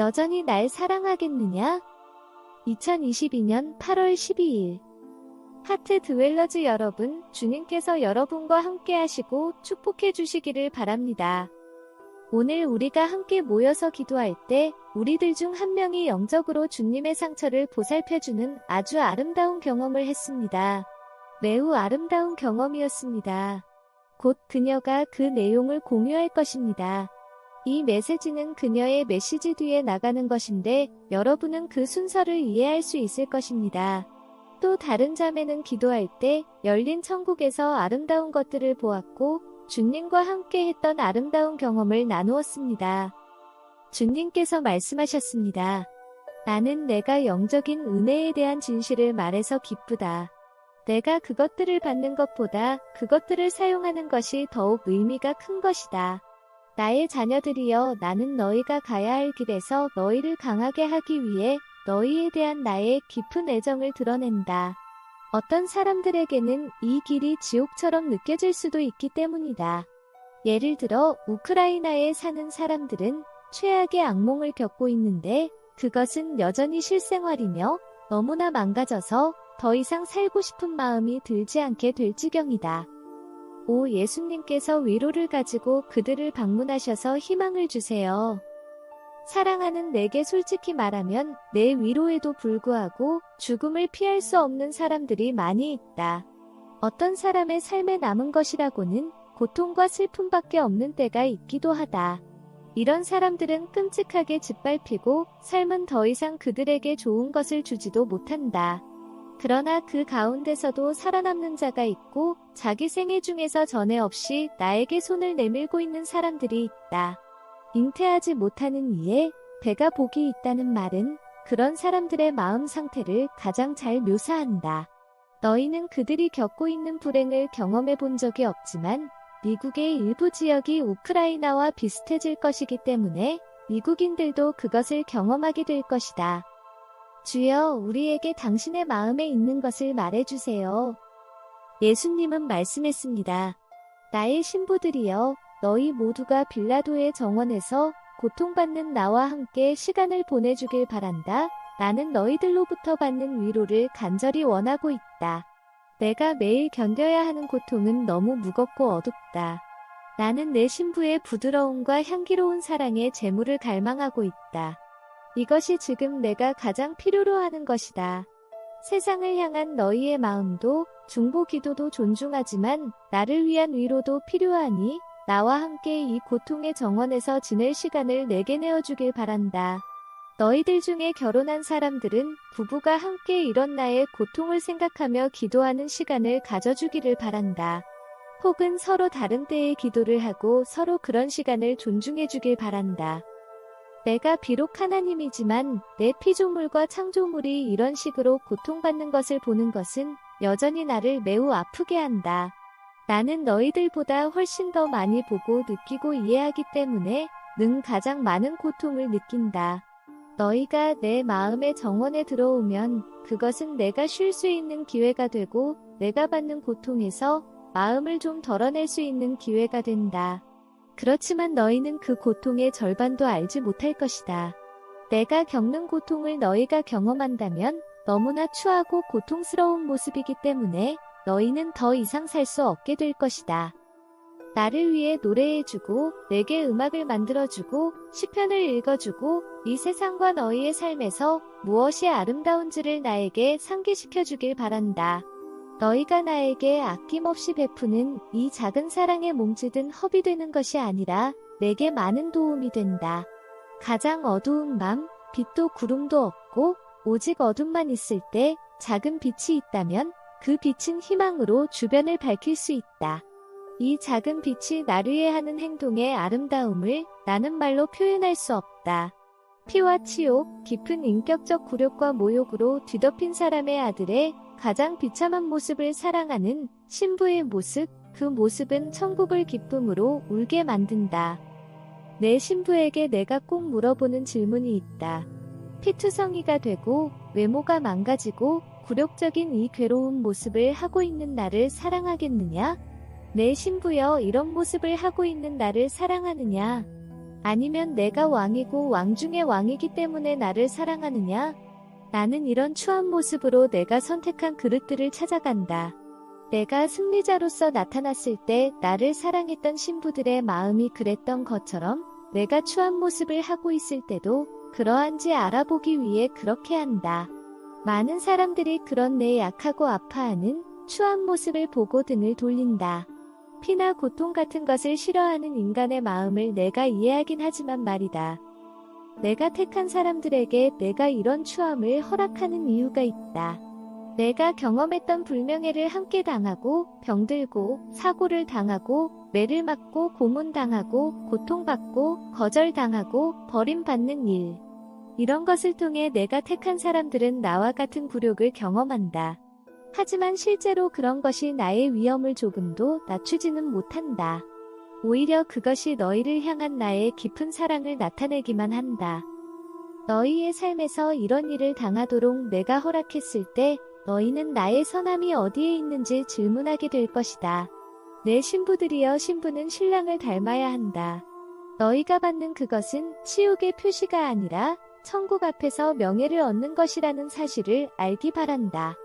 여전히 날 사랑하겠느냐? 2022년 8월 12일 하트 드웰러즈 여러분, 주님께서 여러분과 함께 하시고 축복해 주시기를 바랍니다. 오늘 우리가 함께 모여서 기도할 때 우리들 중 한 명이 영적으로 주님의 상처를 보살펴주는 아주 아름다운 경험을 했습니다. 매우 아름다운 경험이었습니다. 곧 그녀가 그 내용을 공유할 것입니다. 이 메시지는 그녀의 메시지 뒤에 나가는 것인데 여러분은 그 순서를 이해할 수 있을 것입니다. 또 다른 자매는 기도할 때 열린 천국에서 아름다운 것들을 보았고 주님과 함께 했던 아름다운 경험을 나누었습니다. 주님께서 말씀하셨습니다. 나는 내가 영적인 은혜에 대한 진실을 말해서 기쁘다. 내가 그것들을 받는 것보다 그것들을 사용하는 것이 더욱 의미가 큰 것이다. 나의 자녀들이여, 나는 너희가 가야 할 길에서 너희를 강하게 하기 위해 너희에 대한 나의 깊은 애정을 드러낸다. 어떤 사람들에게는 이 길이 지옥처럼 느껴질 수도 있기 때문이다. 예를 들어 우크라이나에 사는 사람들은 최악의 악몽을 겪고 있는데 그것은 여전히 실생활이며 너무나 망가져서 더 이상 살고 싶은 마음이 들지 않게 될 지경이다. 오 예수님께서 위로를 가지고 그들을 방문하셔서 희망을 주세요. 사랑하는 내게 솔직히 말하면 내 위로에도 불구하고 죽음을 피할 수 없는 사람들이 많이 있다. 어떤 사람의 삶에 남은 것이라고는 고통과 슬픔밖에 없는 때가 있기도 하다. 이런 사람들은 끔찍하게 짓밟히고 삶은 더 이상 그들에게 좋은 것을 주지도 못한다. 그러나 그 가운데서도 살아남는 자가 있고 자기 생애 중에서 전에 없이 나에게 손을 내밀고 있는 사람들이 있다. 잉태하지 못하는 이에 배가 복이 있다는 말은 그런 사람들의 마음 상태를 가장 잘 묘사한다. 너희는 그들이 겪고 있는 불행을 경험해 본 적이 없지만 미국의 일부 지역이 우크라이나와 비슷해질 것이기 때문에 미국인들도 그것을 경험하게 될 것이다. 주여, 우리에게 당신의 마음에 있는 것을 말해주세요. 예수님은 말씀했습니다. 나의 신부들이여, 너희 모두가 빌라도의 정원에서 고통받는 나와 함께 시간을 보내주길 바란다. 나는 너희들로부터 받는 위로를 간절히 원하고 있다. 내가 매일 견뎌야 하는 고통은 너무 무겁고 어둡다. 나는 내 신부의 부드러움과 향기로운 사랑의 재물을 갈망하고 있다. 이것이 지금 내가 가장 필요로 하는 것이다. 세상을 향한 너희의 마음도 중보 기도도 존중하지만 나를 위한 위로도 필요하니 나와 함께 이 고통의 정원에서 지낼 시간을 내게 내어주길 바란다. 너희들 중에 결혼한 사람들은 부부가 함께 이런 나의 고통을 생각하며 기도하는 시간을 가져주기를 바란다. 혹은 서로 다른 때에 기도를 하고 서로 그런 시간을 존중해주길 바란다. 내가 비록 하나님이지만 내 피조물과 창조물이 이런 식으로 고통받는 것을 보는 것은 여전히 나를 매우 아프게 한다. 나는 너희들보다 훨씬 더 많이 보고 느끼고 이해하기 때문에 능 가장 많은 고통을 느낀다. 너희가 내 마음의 정원에 들어오면 그것은 내가 쉴 수 있는 기회가 되고 내가 받는 고통에서 마음을 좀 덜어낼 수 있는 기회가 된다. 그렇지만 너희는 그 고통의 절반도 알지 못할 것이다. 내가 겪는 고통을 너희가 경험한다면 너무나 추하고 고통스러운 모습이기 때문에 너희는 더 이상 살 수 없게 될 것이다. 나를 위해 노래해주고 내게 음악을 만들어주고 시편을 읽어주고 이 세상과 너희의 삶에서 무엇이 아름다운지를 나에게 상기시켜주길 바란다. 너희가 나에게 아낌없이 베푸는 이 작은 사랑에 몸짓은 허비 되는 것이 아니라 내게 많은 도움이 된다. 가장 어두운 밤, 빛도 구름도 없고 오직 어둠만 있을 때 작은 빛이 있다면 그 빛은 희망으로 주변을 밝힐 수 있다. 이 작은 빛이 나를 위해 하는 행동의 아름다움을 나는 말로 표현할 수 없다. 피와 치욕, 깊은 인격적 굴욕과 모욕으로 뒤덮인 사람의 아들의 가장 비참한 모습을 사랑하는 신부의 모습, 그 모습은 천국을 기쁨으로 울게 만든다. 내 신부에게 내가 꼭 물어보는 질문이 있다. 피투성이가 되고 외모가 망가지고 굴욕적인 이 괴로운 모습을 하고 있는 나를 사랑하겠느냐? 내 신부여, 이런 모습을 하고 있는 나를 사랑하느냐? 아니면 내가 왕이고 왕 중의 왕이기 때문에 나를 사랑하느냐? 나는 이런 추한 모습으로 내가 선택한 그릇들을 찾아간다. 내가 승리자로서 나타났을 때 나를 사랑했던 신부들의 마음이 그랬던 것처럼 내가 추한 모습을 하고 있을 때도 그러한지 알아보기 위해 그렇게 한다. 많은 사람들이 그런 내 약하고 아파하는 추한 모습을 보고 등을 돌린다. 피나 고통 같은 것을 싫어하는 인간의 마음을 내가 이해하긴 하지만 말이다. 내가 택한 사람들에게 내가 이런 추함을 허락하는 이유가 있다. 내가 경험했던 불명예를 함께 당하고 병들고 사고를 당하고 매를 맞고 고문당하고 고통받고 거절당하고 버림받는 일. 이런 것을 통해 내가 택한 사람들은 나와 같은 굴욕을 경험한다. 하지만 실제로 그런 것이 나의 위험을 조금도 낮추지는 못한다. 오히려 그것이 너희를 향한 나의 깊은 사랑을 나타내기만 한다. 너희의 삶에서 이런 일을 당하도록 내가 허락했을 때 너희는 나의 선함이 어디에 있는지 질문하게 될 것이다. 내 신부들이여, 신부는 신랑을 닮아야 한다. 너희가 받는 그것은 치욕의 표시가 아니라 천국 앞에서 명예를 얻는 것이라는 사실을 알기 바란다.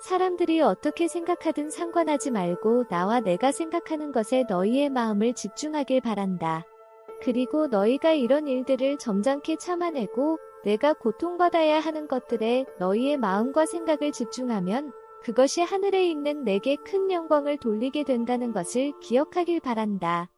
사람들이 어떻게 생각하든 상관하지 말고 나와 내가 생각하는 것에 너희의 마음을 집중하길 바란다. 그리고 너희가 이런 일들을 점잖게 참아내고 내가 고통받아야 하는 것들에 너희의 마음과 생각을 집중하면 그것이 하늘에 있는 내게 큰 영광을 돌리게 된다는 것을 기억하길 바란다.